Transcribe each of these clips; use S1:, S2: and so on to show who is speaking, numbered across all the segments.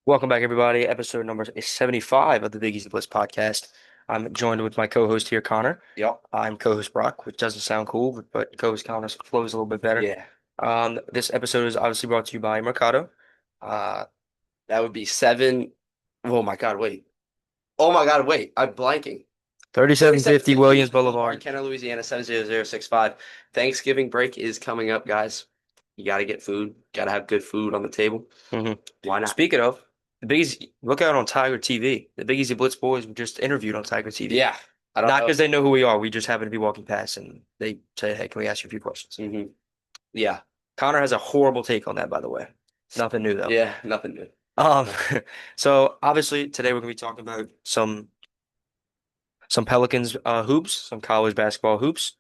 S1: Welcome back, everybody. Episode number is 75 of the Big Easy Blitz podcast. I'm joined with my co-host here, Connor.
S2: Yep.
S1: I'm co-host Brock, which doesn't sound cool, but co-host Connor flows a little bit better.
S2: Yeah.
S1: This episode is obviously brought to you by Mercado. Uh,
S2: That would be seven. Oh my God, wait. Oh my God, wait. I'm blanking.
S1: 3750
S2: 3750
S1: Williams
S2: Williams Boulevard,
S1: Boulevard.
S2: Kenner, Louisiana, 70065. Thanksgiving break is coming up, guys. You got to get food. Got to have good food on the table.
S1: hmm
S2: Why not?
S1: Speaking of, the Big Easy, look out on Tiger TV. The Big Easy Blitz boys were just interviewed on Tiger TV.
S2: Yeah. I don't
S1: Not
S2: know.
S1: because they know who we are. We just happen to be walking past and they say, "Hey, can we ask you a few questions?"
S2: Yeah.
S1: Connor has a horrible take on that, by the way. Nothing new though.
S2: Yeah. Nothing good.
S1: Um, so obviously today we're gonna be talking about some Pelicans hoops, some college basketball hoops.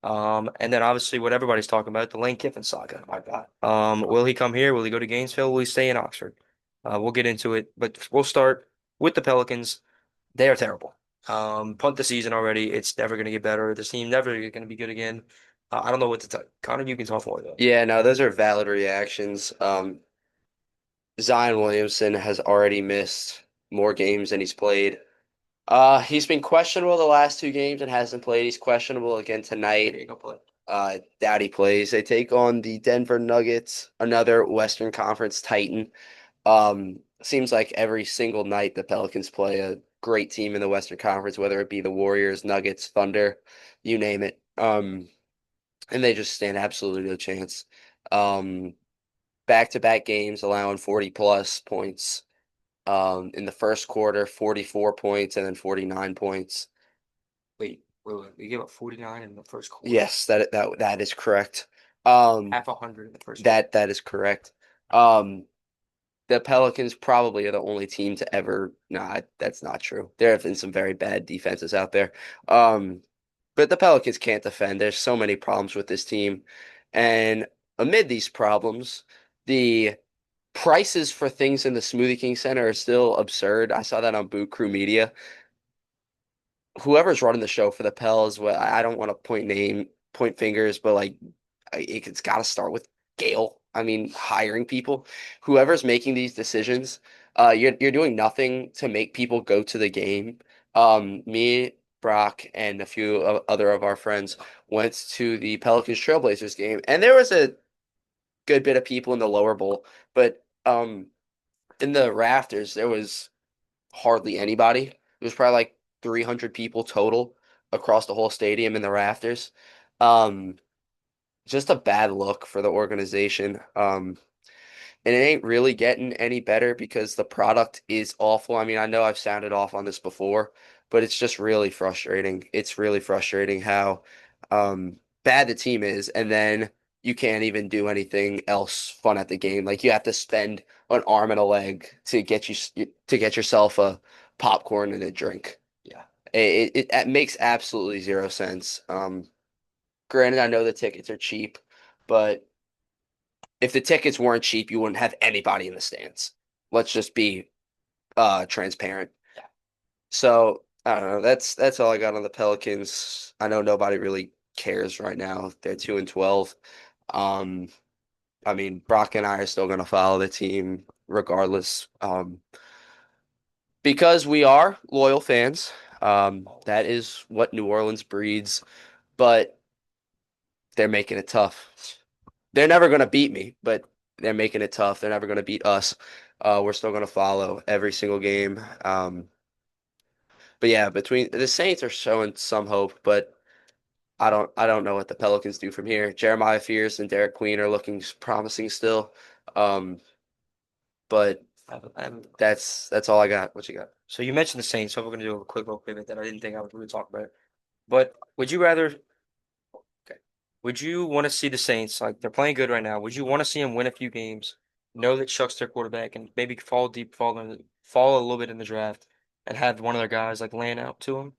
S1: And then obviously what everybody's talking about, the Lane Kiffin saga.
S2: My God.
S1: Will he come here? Will he go to Gainesville? Will he stay in Oxford? We'll get into it, but we'll start with the Pelicans. They are terrible. Punt the season already. It's never gonna get better. This team never gonna be good again. I don't know what to tell you. Connor, you can talk more though.
S2: Yeah, no, those are valid reactions. Zion Williamson has already missed more games than he's played. He's been questionable the last two games and hasn't played. He's questionable again tonight.
S1: Go play.
S2: Doubt he plays. They take on the Denver Nuggets, another Western Conference Titan. Seems like every single night the Pelicans play a great team in the Western Conference, whether it be the Warriors, Nuggets, Thunder, you name it. And they just stand absolutely no chance. Um, Back-to-back games allowing 40 plus points. In the first quarter, 44 points and then 49 points.
S1: Wait. We gave up 49 in the first quarter.
S2: Yes, that is correct. Um,
S1: Half a hundred in the first quarter.
S2: that is correct. Um, the Pelicans probably are the only team to ever. Nah, that's not true. There have been some very bad defenses out there. Um, but the Pelicans can't defend. There's so many problems with this team, and amid these problems, the prices for things in the Smoothie King Center are still absurd. I saw that on Boot Crew Media. Whoever's running the show for the Pels, well, I don't want to point fingers, but like it's got to start with Gail. I mean, hiring people, whoever's making these decisions, you're doing nothing to make people go to the game. Me, Brock, and a few other of our friends went to the Pelicans Trailblazers game, and there was a good bit of people in the lower bowl, but in the rafters there was hardly anybody. It was probably like 300 people total across the whole stadium in the rafters. Um, just a bad look for the organization. And it ain't really getting any better because the product is awful. I mean, I know I've sounded off on this before, but it's just really frustrating. It's really frustrating how bad the team is, and then you can't even do anything else fun at the game. Like you have to spend an arm and a leg to get yourself a popcorn and a drink.
S1: Yeah.
S2: It makes absolutely zero sense. Granted, I know the tickets are cheap, but if the tickets weren't cheap, you wouldn't have anybody in the stands. Let's just be transparent.
S1: Yeah.
S2: So I don't know. That's all I got on the Pelicans. I know nobody really cares right now. They're 2-12. Um, I mean, Brock and I are still gonna follow the team regardless. Because we are loyal fans. That is what New Orleans breeds, but they're making it tough. They're never going to beat me, but they're making it tough. They're never going to beat us. We're still going to follow every single game. But yeah, between the Saints are showing some hope, but I don't know what the Pelicans do from here. Jeremiah Fears and Derek Queen are looking promising still. Um, but that's all I got. What you got?
S1: So you mentioned the Saints, so we're gonna do a quick little pivot that I didn't think I would really talk about. But would you rather? Okay. Would you want to see the Saints like they're playing good right now? Would you want to see them win a few games, know that Chuck's their quarterback, and maybe fall a little bit in the draft, and have one of their guys like land out to them?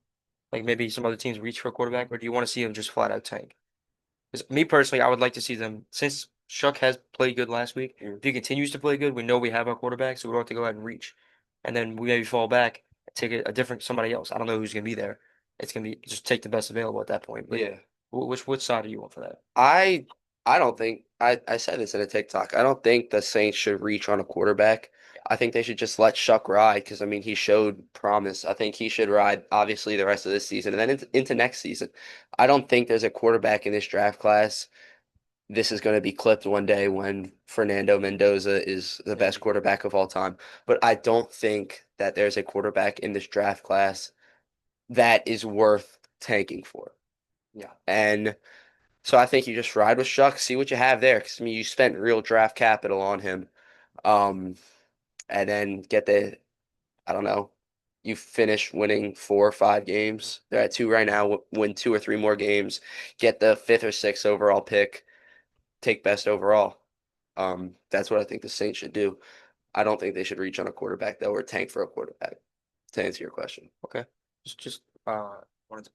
S1: Like maybe some other teams reach for a quarterback, or do you want to see them just flat out tank? Because me personally, I would like to see them since Shuck has played good last week. If he continues to play good, we know we have our quarterback, so we don't have to go ahead and reach. And then we maybe fall back and take a different somebody else. I don't know who's gonna be there. It's gonna be just take the best available at that point. But
S2: Yeah.
S1: which side do you want for that?
S2: I don't think I said this in a TikTok. I don't think the Saints should reach on a quarterback. I think they should just let Shuck ride because I mean he showed promise. I think he should ride obviously the rest of this season and then into next season. I don't think there's a quarterback in this draft class. This is going to be clipped one day when Fernando Mendoza is the best
S1: Maybe.
S2: quarterback of all time. But I don't think that there's a quarterback in this draft class that is worth tanking for.
S1: Yeah.
S2: And so I think you just ride with Shuck, see what you have there. Because I mean, you spent real draft capital on him, um, and then get the I don't know. You finish winning 4 or 5 games. They're at two right now. Win 2 or 3 more games. Get the fifth or sixth overall pick. Take best overall. That's what I think the Saints should do. I don't think they should reach on a quarterback though, or tank for a quarterback. To answer your question.
S1: Okay. Just wanted to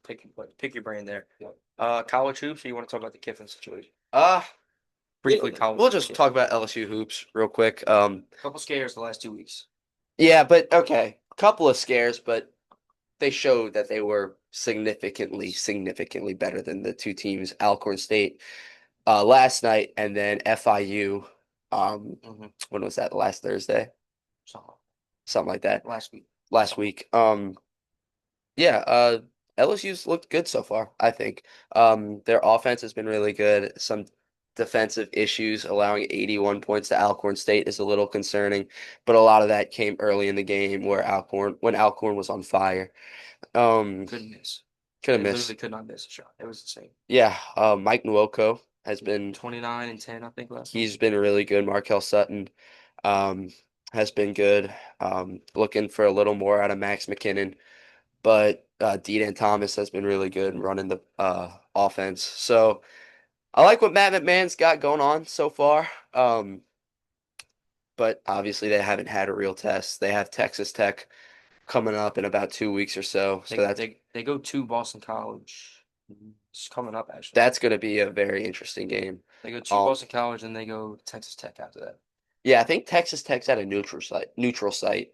S1: pick your brain there. Yeah. College hoops, or you want to talk about the Kiffin situation?
S2: Uh,
S1: Briefly, college
S2: we'll
S1: hoops,
S2: just
S1: yeah.
S2: talk about LSU hoops real quick.
S1: Couple scares the last 2 weeks.
S2: Yeah, but okay, couple of scares, but they showed that they were significantly better than the two teams, Alcorn State last night, and then FIU.
S1: Mm-hmm.
S2: When was that? Last Thursday,
S1: So
S2: something like that.
S1: last week.
S2: Last week. Yeah. LSU's looked good so far, I think. Their offense has been really good. Some defensive issues, allowing 81 points to Alcorn State is a little concerning, but a lot of that came early in the game when Alcorn was on fire. Um,
S1: Couldn't miss.
S2: could have
S1: They literally
S2: missed.
S1: could not miss a shot. It was insane.
S2: Yeah. Mike Nwoko has been
S1: 29 and 10, I think, last night.
S2: he's been really good. Markel Sutton um, has been good. Looking for a little more out of Max McKinnon, but Dean Thomas has been really good running the offense. So I like what Matt McMahon's got going on so far. But obviously they haven't had a real test. They have Texas Tech coming up in about 2 weeks or so. So
S1: They
S2: that's
S1: they they go to Boston College. It's coming up actually.
S2: that's going to be a very interesting game.
S1: They go to
S2: Um,
S1: Boston College and they go to Texas Tech after that.
S2: yeah, I think Texas Tech's at a neutral site. Neutral site.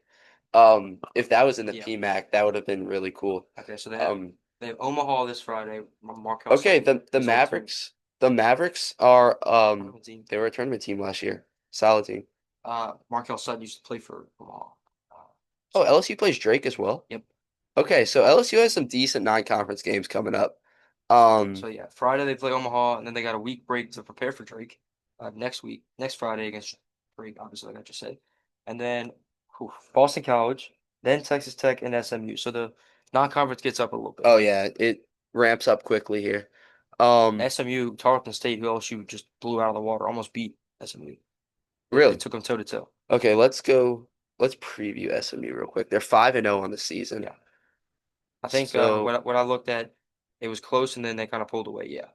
S2: If that was in the
S1: Yeah.
S2: PMAC, that would have been really cool.
S1: Okay, so
S2: Um,
S1: they have Omaha this Friday. Markel
S2: okay,
S1: Sutton
S2: the
S1: is old too.
S2: Mavericks are
S1: Tournament team.
S2: they were a tournament team last year. Solid team.
S1: Markel Sutton used to play for Omaha. Uh,
S2: Oh,
S1: so
S2: LSU plays Drake as well.
S1: yep.
S2: Okay, so LSU has some decent non-conference games coming up.
S1: So yeah, Friday they play Omaha, and then they got a week break to prepare for Drake. Next Friday against Drake, obviously, like I just said, and then Boston College, then Texas Tech and SMU. So the non-conference gets up a little bit.
S2: Oh yeah, it ramps up quickly here. Um,
S1: SMU, Tarleton State, who LSU just blew out of the water, almost beat SMU. They
S2: really?
S1: took them toe to toe.
S2: Okay, let's go. Let's preview SMU real quick. They're 5-0 on the season.
S1: Yeah, I think
S2: So,
S1: what I looked at, it was close, and then they kind of pulled away. Yeah,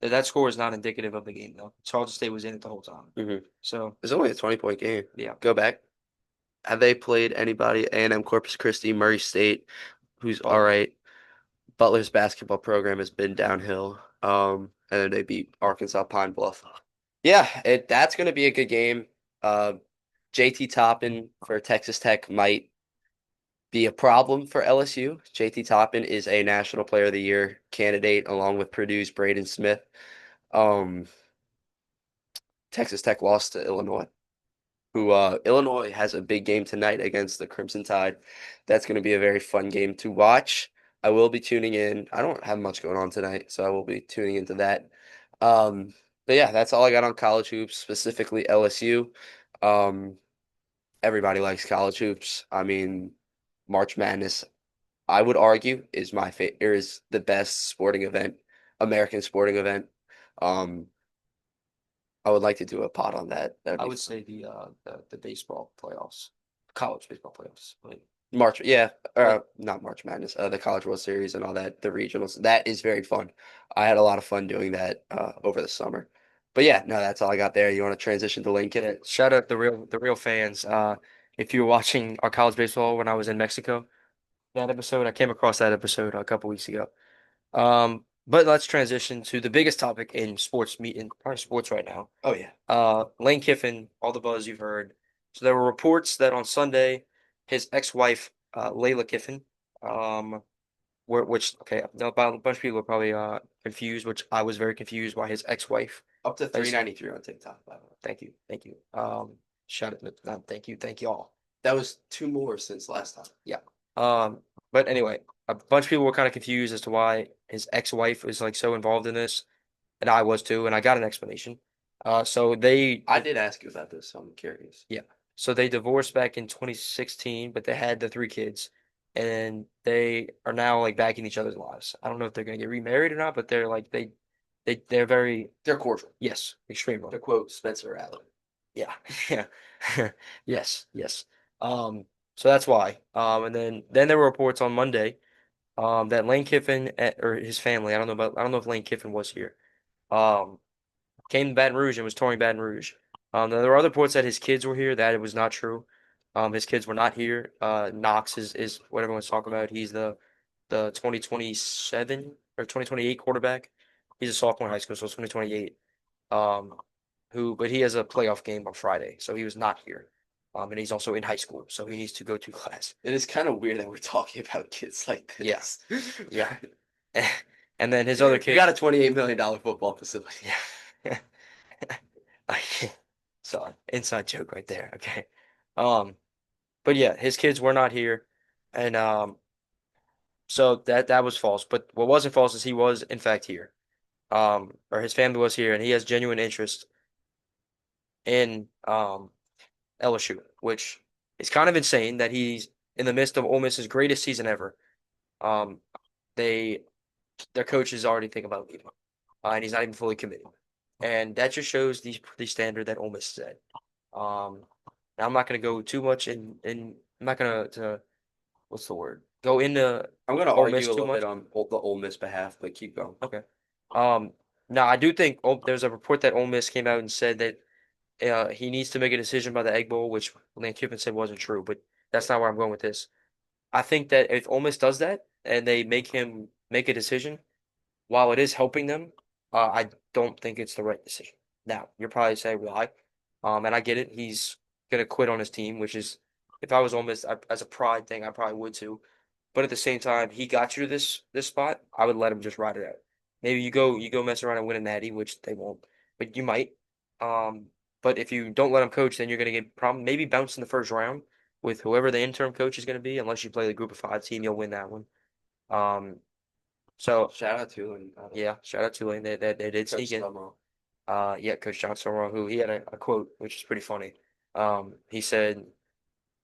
S1: that score is not indicative of the game though. Tarleton State was in it the whole time.
S2: mhm.
S1: So
S2: It's only a 20-point game.
S1: yeah,
S2: Go back. Have they played anybody? A&M Corpus Christi, Murray State, who's all
S1: Butler.
S2: right. Butler's basketball program has been downhill. And then they beat Arkansas Pine Bluff. Yeah, that's going to be a good game. Uh, JT Toppin for Texas Tech might be a problem for LSU. JT Toppin is a National Player of the Year candidate along with Purdue's Braden Smith. Um, Texas Tech lost to Illinois, who Illinois has a big game tonight against the Crimson Tide. That's going to be a very fun game to watch. I will be tuning in. I don't have much going on tonight, so I will be tuning into that. But yeah, that's all I got on college hoops, specifically LSU. Um, everybody likes college hoops. I mean, March Madness, I would argue, is my favorite, is the best sporting event, American sporting event. Um, I would like to do a pod on that. That would
S1: I
S2: be
S1: would
S2: fun.
S1: say the baseball playoffs, college baseball playoffs.
S2: March, yeah,
S1: Like
S2: not March Madness, the College World Series and all that, the regionals. That is very fun. I had a lot of fun doing that over the summer. But yeah, no, that's all I got there. You want to transition to Lane
S1: yeah,
S2: Kiffin?
S1: shout out the real fans. If you were watching our college baseball when I was in Mexico, that episode I came across that episode a couple weeks ago. But let's transition to the biggest topic in probably sports right now.
S2: Oh yeah.
S1: Lane Kiffin, all the buzz you've heard. So there were reports that on Sunday, his ex-wife, Layla Kiffin, which okay, a bunch of people are probably confused, which I was very confused why his ex-wife
S2: Up to
S1: is.
S2: 393 on TikTok, by the way.
S1: Thank you, thank you. Shout it. Thank you all.
S2: That was two more since last time.
S1: Yeah. Um, but anyway, a bunch of people were kind of confused as to why his ex-wife was like so involved in this, and I was too, and I got an explanation. So they,
S2: I did ask you about this, so I'm curious.
S1: yeah, so they divorced back in 2016, but they had the three kids, and they are now like back in each other's lives. I don't know if they're gonna get remarried or not, but they're like they're very,
S2: They're cordial.
S1: yes, extremely.
S2: To quote Spencer Allen.
S1: Yeah, yeah, yes, yes. Um, so that's why. And then there were reports on Monday, that Lane Kiffin or his family, I don't know if Lane Kiffin was here, um, came to Baton Rouge and was touring Baton Rouge. There were other reports that his kids were here. That it was not true. His kids were not here. Knox is what everyone's talking about. He's the 2027 or 2028 quarterback. He's a sophomore in high school, so it's 2028. Um, but he has a playoff game on Friday, so he was not here. And he's also in high school, so he needs to go to class.
S2: It is kind of weird that we're talking about kids like
S1: Yeah,
S2: this.
S1: yeah. And then his other
S2: We
S1: kid,
S2: got a $28 million football facility.
S1: yeah. So inside joke right there. Okay. Um, but yeah, his kids were not here, and so that was false. But what wasn't false is he was in fact here. Or his family was here, and he has genuine interest in LSU, which is kind of insane that he's in the midst of Ole Miss's greatest season ever. Um, they their coach is already thinking about leaving, and he's not even fully committed, and that just shows the standard that Ole Miss is at. Now I'm not going to go too much in I'm not going to what's the word? Go into
S2: I'm going to
S1: Ole Miss
S2: argue a
S1: too
S2: little bit
S1: much.
S2: on the Ole Miss behalf, but keep going.
S1: Okay. Um, Now I do think there's a report that Ole Miss came out and said that he needs to make a decision by the Egg Bowl, which Lane Kiffin said wasn't true, but that's not where I'm going with this. I think that if Ole Miss does that and they make him make a decision, while it is helping them, I don't think it's the right decision. Now, you're probably saying why, and I get it. He's gonna quit on his team, which is, if I was Ole Miss, as a pride thing, I probably would too. But at the same time, he got you to this spot. I would let him just ride it out. Maybe you go mess around and win a natty, which they won't, but you might. Um, but if you don't let him coach, then you're gonna get maybe bounce in the first round with whoever the interim coach is gonna be. Unless you play the group of five team, you'll win that one. Um, so
S2: Shout out to and
S1: yeah, shout out to Tulane. They did
S2: Coach
S1: sneak in.
S2: Summerall.
S1: Yeah, Coach John Summerall, who he had a quote which is pretty funny. He said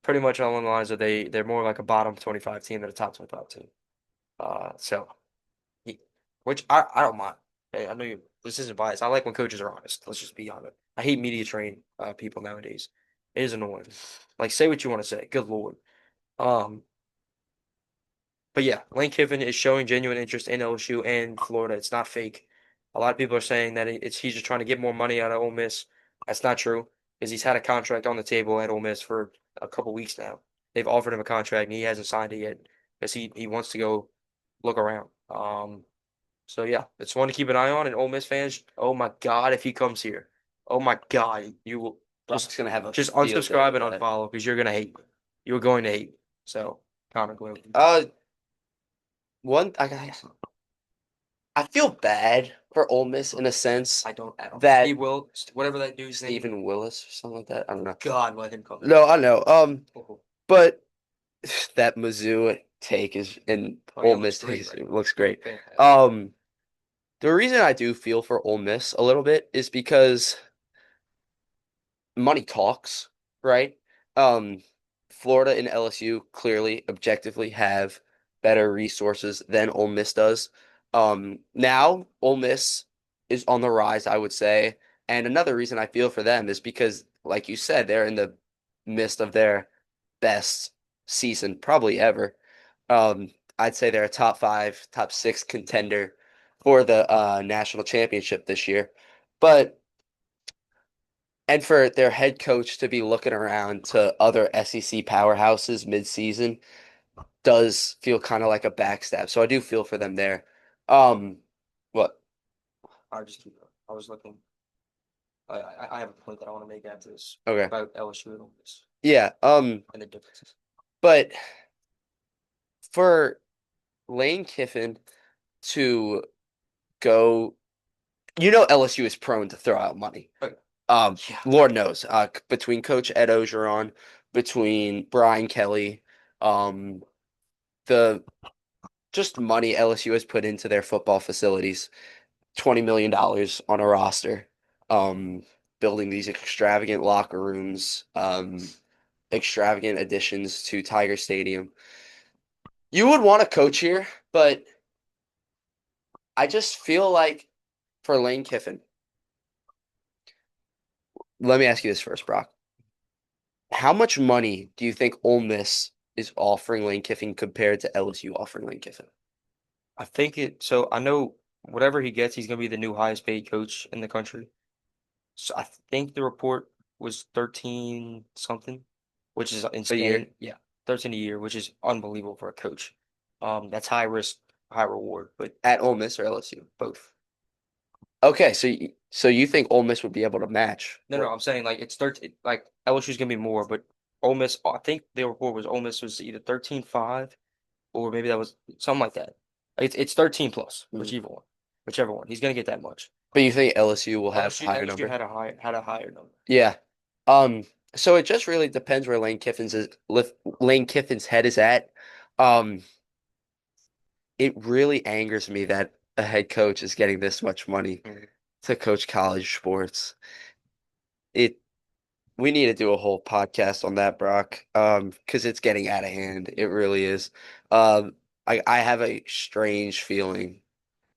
S1: pretty much along the lines of they're more like a bottom 25 team than a top 25 team. So he, which I don't mind. Hey, I know you. This isn't biased. I like when coaches are honest. Let's just be honest. I hate media trained people nowadays. It is annoying. Like say what you want to say. Good Lord. Um, But yeah, Lane Kiffin is showing genuine interest in LSU and Florida. It's not fake. A lot of people are saying that he's just trying to get more money out of Ole Miss. That's not true because he's had a contract on the table at Ole Miss for a couple weeks now. They've offered him a contract and he hasn't signed it yet because he wants to go look around. So yeah, it's one to keep an eye on. And Ole Miss fans, oh my God, if he comes here, oh my God, you will
S2: Brock's gonna have a
S1: just
S2: field day
S1: unsubscribe
S2: with
S1: and
S2: that.
S1: unfollow because you're gonna hate. You're going to hate. So Connor Glow.
S2: Uh, one I feel bad for Ole Miss in a sense
S1: I don't at all.
S2: that
S1: Steve Will, whatever that dude's name.
S2: Stephen Willis or something like that. I don't know.
S1: God, let him come.
S2: No, I know.
S1: Oh,
S2: But that Mizzou take is and
S1: oh yeah,
S2: Ole
S1: it looks
S2: Miss
S1: great
S2: take
S1: right now.
S2: looks great.
S1: Fantastic.
S2: Um, the reason I do feel for Ole Miss a little bit is because money talks, right? Um, Florida and LSU clearly, objectively have better resources than Ole Miss does. Now Ole Miss is on the rise, I would say. And another reason I feel for them is because, like you said, they're in the midst of their best season probably ever. I'd say they're a top five, top six contender for the national championship this year. But and for their head coach to be looking around to other SEC powerhouses mid-season does feel kind of like a backstab. So I do feel for them there. What?
S1: I just keep going. I was looking. I have a point that I want to make after this
S2: Okay.
S1: about LSU and all this
S2: Yeah.
S1: and the differences.
S2: But for Lane Kiffin to go, LSU is prone to throw out money.
S1: Okay. Yeah.
S2: Lord knows, between Coach Ed Ogeron, between Brian Kelly, um, the just money LSU has put into their football facilities, $20 million on a roster, um, building these extravagant locker rooms, extravagant additions to Tiger Stadium. You would want to coach here, but I just feel like for Lane Kiffin, let me ask you this first, Brock. How much money do you think Ole Miss is offering Lane Kiffin compared to LSU offering Lane Kiffin?
S1: I think it, so I know whatever he gets, he's going to be the new highest paid coach in the country. So I think the report was 13 something, which is
S2: A year?
S1: insane. Yeah, 13 a year, which is unbelievable for a coach. That's high risk, high reward, but
S2: At Ole Miss or LSU?
S1: both.
S2: Okay, so you think Ole Miss would be able to match
S1: No, no,
S2: what?
S1: I'm saying like it's 13, like LSU's gonna be more, but Ole Miss, I think the report was Ole Miss was either 13.5 or maybe that was something like that. It's 13 plus,
S2: Mhm.
S1: whichever one. He's gonna get that much.
S2: But you think LSU will have
S1: LSU
S2: higher
S1: LSU
S2: number?
S1: had a higher number.
S2: Yeah. So it just really depends where Lane Kiffin's head is at. Um, it really angers me that a head coach is getting this much money
S1: Mhm.
S2: to coach college sports. It We need to do a whole podcast on that, Brock, because it's getting out of hand. It really is. I have a strange feeling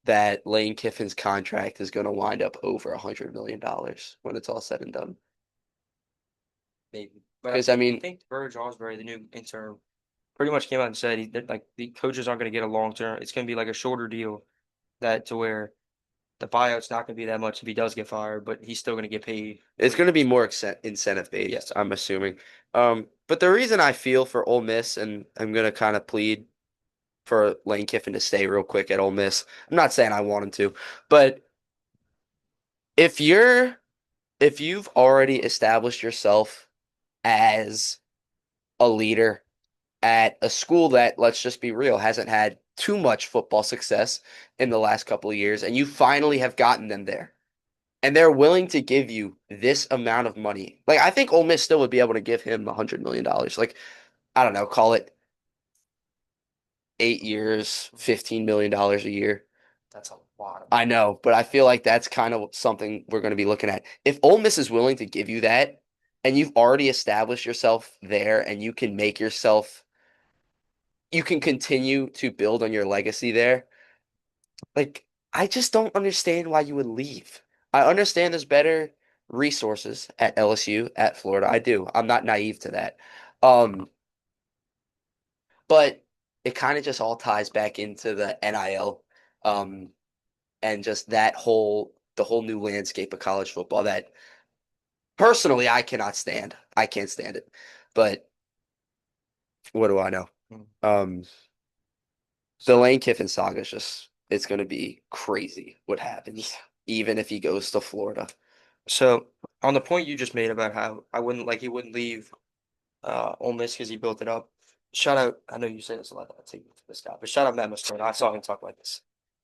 S2: that Lane Kiffin's contract is going to wind up over $100 million when it's all said and done.
S1: Maybe. But
S2: Because I
S1: I
S2: mean,
S1: think Burge Osbury, the new intern, pretty much came out and said that like the coaches aren't going to get a long term. It's going to be like a shorter deal that to where the buyout's not going to be that much if he does get fired, but he's still going to get paid
S2: it's
S1: what he
S2: going to be
S1: wants.
S2: more incentive
S1: Yeah.
S2: based, I'm assuming. But the reason I feel for Ole Miss, and I'm going to kind of plead for Lane Kiffin to stay real quick at Ole Miss. I'm not saying I want him to, but if you're if you've already established yourself as a leader at a school that, let's just be real, hasn't had too much football success in the last couple of years, and you finally have gotten them there, and they're willing to give you this amount of money. Like, I think Ole Miss still would be able to give him $100 million. Like, I don't know, call it 8 years, $15 million a year.
S1: That's a lot of
S2: I
S1: money.
S2: know, but I feel like that's kind of something we're going to be looking at. If Ole Miss is willing to give you that, and you've already established yourself there, and you can continue to build on your legacy there. Like, I just don't understand why you would leave. I understand there's better resources at LSU, at Florida. I do. I'm not naive to that. Um, but it kind of just all ties back into the NIL, and just the whole new landscape of college football that personally I cannot stand. I can't stand it. But what do I know?
S1: Mm.
S2: Um, the
S1: So
S2: Lane Kiffin saga is just it's going to be crazy what happens, even if he goes to Florida.
S1: so on the point you just made about how I wouldn't like he wouldn't leave Ole Miss because he built it up. Shout out, I know you say this a lot, I take this guy, but shout out Matt Moscona. I saw him talk like this.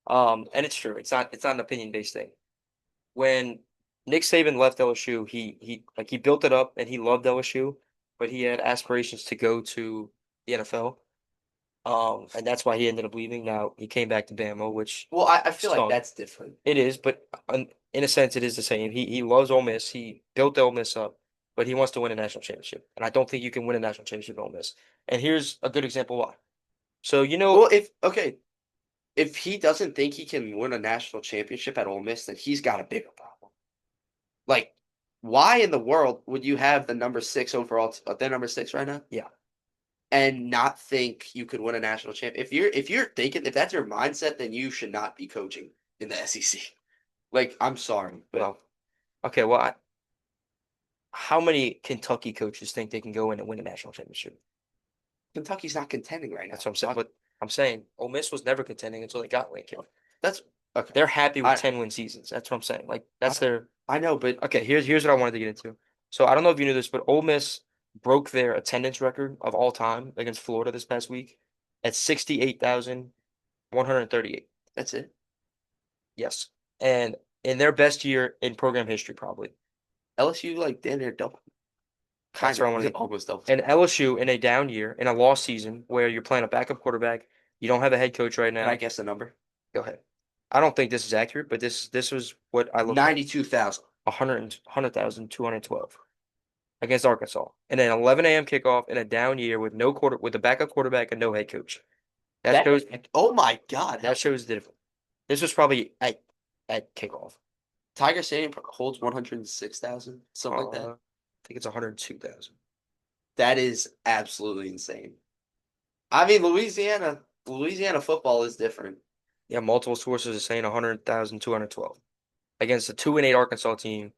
S1: And it's true. It's not an opinion based thing. When Nick Saban left LSU, he built it up and he loved LSU, but he had aspirations to go to the NFL. And that's why he ended up leaving. Now he came back to Bama, which
S2: Well, I feel like
S1: stunk.
S2: that's different.
S1: It is, but in a sense, it is the same. He loves Ole Miss. He built Ole Miss up, but he wants to win a national championship. And I don't think you can win a national championship at Ole Miss. And here's a good example why. So
S2: Well, if he doesn't think he can win a national championship at Ole Miss, then he's got a bigger problem. Like, why in the world would you have the number six overall, their number six right now,
S1: yeah,
S2: and not think you could win a national champ? If you're thinking if that's your mindset, then you should not be coaching in the SEC. Like, I'm sorry, but
S1: well, okay, well, how many Kentucky coaches think they can go in and win a national championship?
S2: Kentucky's not contending right
S1: That's
S2: now.
S1: what I'm saying. But I'm saying Ole Miss was never contending until they got Lane Kiffin.
S2: That's okay.
S1: They're happy with
S2: I
S1: 10-win seasons. That's what I'm saying. Like
S2: I,
S1: that's their
S2: I know, but
S1: okay. Here's what I wanted to get into. So I don't know if you knew this, but Ole Miss broke their attendance record of all time against Florida this past week at 68,138.
S2: that's it.
S1: Yes, and in their best year in program history, probably.
S2: LSU like damn near double,
S1: That's
S2: kind
S1: where I want
S2: of
S1: to.
S2: almost double.
S1: And LSU in a down year, in a lost season, where you're playing a backup quarterback, you don't have a head coach right
S2: Can I
S1: now.
S2: guess the number?
S1: Go ahead. I don't think this is accurate, but this was what I looked up.
S2: 92,000.
S1: 100,212 against Arkansas. And then 11 a.m. kickoff in a down year with no quarter with a backup quarterback and no head coach. That
S2: That
S1: shows
S2: oh my God,
S1: that
S2: how
S1: shows the difference. This was probably at kickoff.
S2: Tiger Stadium holds 106,000, something like
S1: I
S2: that.
S1: think it's 102,000.
S2: That is absolutely insane. I mean, Louisiana football is different.
S1: Yeah, multiple sources are saying 100,212 against a 2-8 Arkansas team.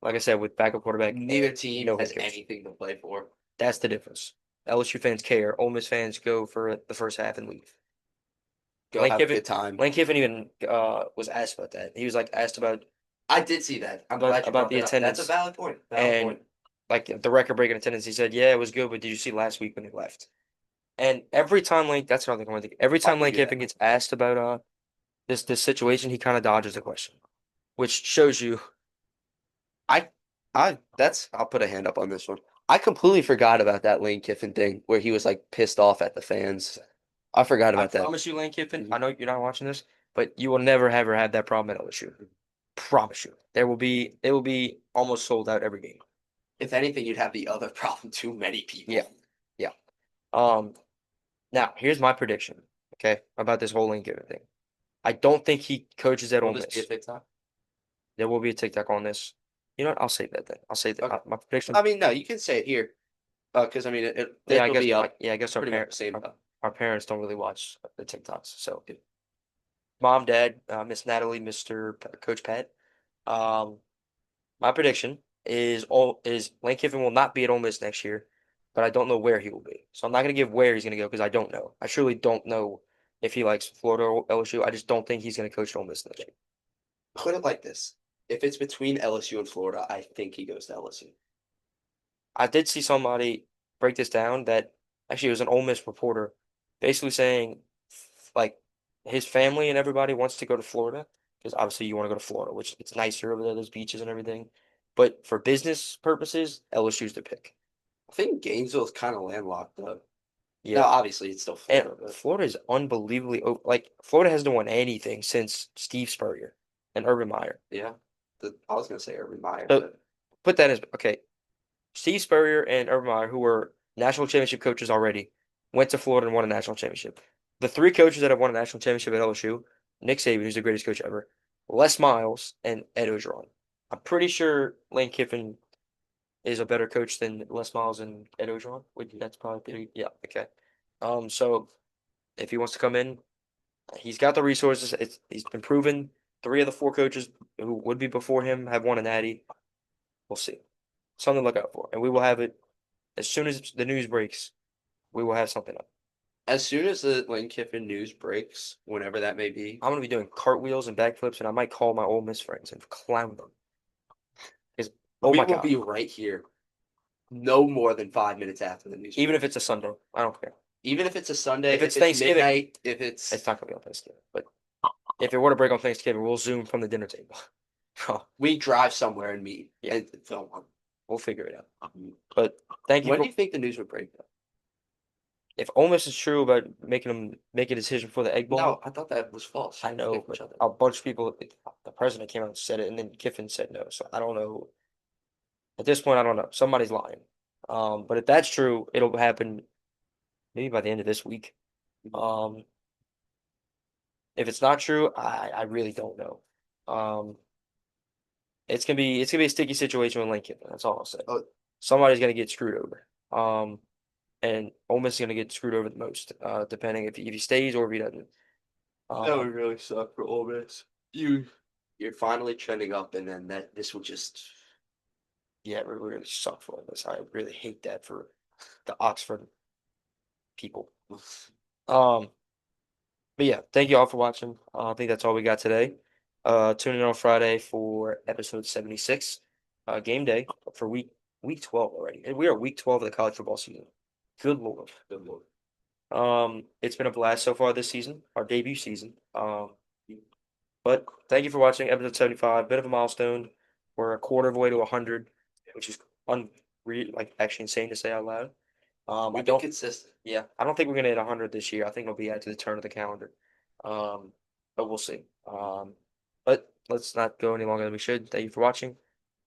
S1: Like I said, with backup quarterback
S2: Neither
S1: and
S2: team
S1: no head
S2: has
S1: coach.
S2: anything to play for.
S1: That's the difference. LSU fans care. Ole Miss fans go for the first half and leave.
S2: Go
S1: Lane
S2: have a
S1: Kiffin,
S2: good time.
S1: Lane Kiffin even was asked about that. He was like asked
S2: I did see that. I'm
S1: about
S2: glad you
S1: about
S2: brought
S1: the
S2: that up. That's a
S1: attendance
S2: valid point. Valid
S1: and
S2: point.
S1: like the record breaking attendance. He said, "Yeah, it was good, but did you see last week when he left?" And every time Lane, that's another thing I want to think. Every
S2: I'll
S1: time
S2: give
S1: Lane
S2: you that.
S1: Kiffin gets asked about this situation, he kind of dodges the question, which shows you.
S2: I I'll put a hand up on this one. I completely forgot about that Lane Kiffin thing where he was like pissed off at the fans. I forgot
S1: I
S2: about that.
S1: promise you, Lane Kiffin. I
S2: Mhm.
S1: know you're not watching this, but you will never ever have that problem at LSU. Promise you. It will be almost sold out every game.
S2: If anything, you'd have the other problem, too many
S1: Yeah,
S2: people.
S1: yeah. Um, Now here's my prediction. Okay, about this whole Lane Kiffin thing. I don't think he coaches at
S2: Will
S1: Ole
S2: this be a
S1: Miss.
S2: TikTok?
S1: There will be a TikTok on this. You know what? I'll save that then. I'll save that.
S2: Okay.
S1: My prediction.
S2: I mean, no, you can say it here. Because I mean,
S1: Yeah,
S2: this will be up
S1: yeah, I guess
S2: pretty much the same time.
S1: our parents don't really watch the TikToks. So, mom, dad, Miss Natalie, Coach Pat. Um, my prediction is Lane Kiffin will not be at Ole Miss next year, but I don't know where he will be. So I'm not gonna give where he's gonna go because I don't know. I truly don't know if he likes Florida or LSU. I just don't think he's gonna coach at Ole Miss next year.
S2: Put it like this: if it's between LSU and Florida, I think he goes to LSU.
S1: I did see somebody break this down that actually it was an Ole Miss reporter basically saying like his family and everybody wants to go to Florida because obviously you want to go to Florida, which it's nicer over there, there's beaches and everything. But for business purposes, LSU's the pick.
S2: I think Gainesville's kind of landlocked though.
S1: Yeah.
S2: Now, obviously, it's still
S1: And
S2: Florida, but
S1: Florida is unbelievably like Florida hasn't won anything since Steve Spurrier and Urban Meyer.
S2: yeah, I was gonna say Urban Meyer,
S1: So
S2: but
S1: put that as okay. Steve Spurrier and Urban Meyer, who were national championship coaches already, went to Florida and won a national championship. The three coaches that have won a national championship at LSU, Nick Saban, who's the greatest coach ever, Les Miles, and Ed Orgeron. I'm pretty sure Lane Kiffin is a better coach than Les Miles and Ed Orgeron. That's probably pretty, yeah, okay. So if he wants to come in, he's got the resources. He's been proven. Three of the four coaches who would be before him have won a natty. We'll see. Something to look out for, and we will have it as soon as the news breaks. We will have something up.
S2: as soon as the Lane Kiffin news breaks, whenever that may be,
S1: I'm gonna be doing cartwheels and backflips, and I might call my Ole Miss friends and clown them. Because oh
S2: we
S1: my
S2: will
S1: God,
S2: be right here, no more than 5 minutes after the news
S1: even if
S2: breaks.
S1: it's a Sunday, I don't care.
S2: Even if it's a Sunday,
S1: If it's
S2: if it's
S1: Thanksgiving,
S2: midnight, if it's
S1: it's not gonna be on Thanksgiving. But if it were to break on Thanksgiving, we'll zoom from the dinner table. Oh,
S2: we drive somewhere and meet
S1: yeah,
S2: and film one.
S1: we'll figure it out. But thank you
S2: When do
S1: for
S2: you think the news would break?
S1: if Ole Miss is true about making them make a decision for the Egg
S2: No,
S1: Bowl.
S2: I thought that was false.
S1: I know,
S2: Pick each
S1: but
S2: other.
S1: a bunch of people, the president came out and said it, and then Kiffin said no. So I don't know. At this point, I don't know. Somebody's lying. But if that's true, it'll happen maybe by the end of this week. Um, if it's not true, I really don't know. Um, it's gonna be a sticky situation with Lincoln. That's all I'll say.
S2: Oh,
S1: Somebody's gonna get screwed over. And Ole Miss is gonna get screwed over the most, depending if he stays or if he doesn't.
S2: that would
S1: Um,
S2: really suck for Ole Miss. You're finally trending up, and then this will just.
S1: yeah, it really suck for Ole Miss. I really hate that for the Oxford people. Um, but yeah, thank you all for watching. I think that's all we got today. Tune in on Friday for episode 76, game day for week 12 already. And we are week 12 of the college football season. Good Lord.
S2: Good Lord.
S1: It's been a blast so far this season, our debut season. But thank you for watching episode 75, bit of a milestone. We're a quarter of the way to 100. which is unreal, like actually insane to say out loud. I
S2: We've been
S1: don't,
S2: consistent.
S1: yeah, I don't think we're gonna hit 100 this year. I think it'll be at the turn of the calendar. Um, but we'll see. But let's not go any longer than we should. Thank you for watching.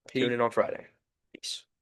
S1: Tune
S2: Peace.
S1: in on Friday. Peace.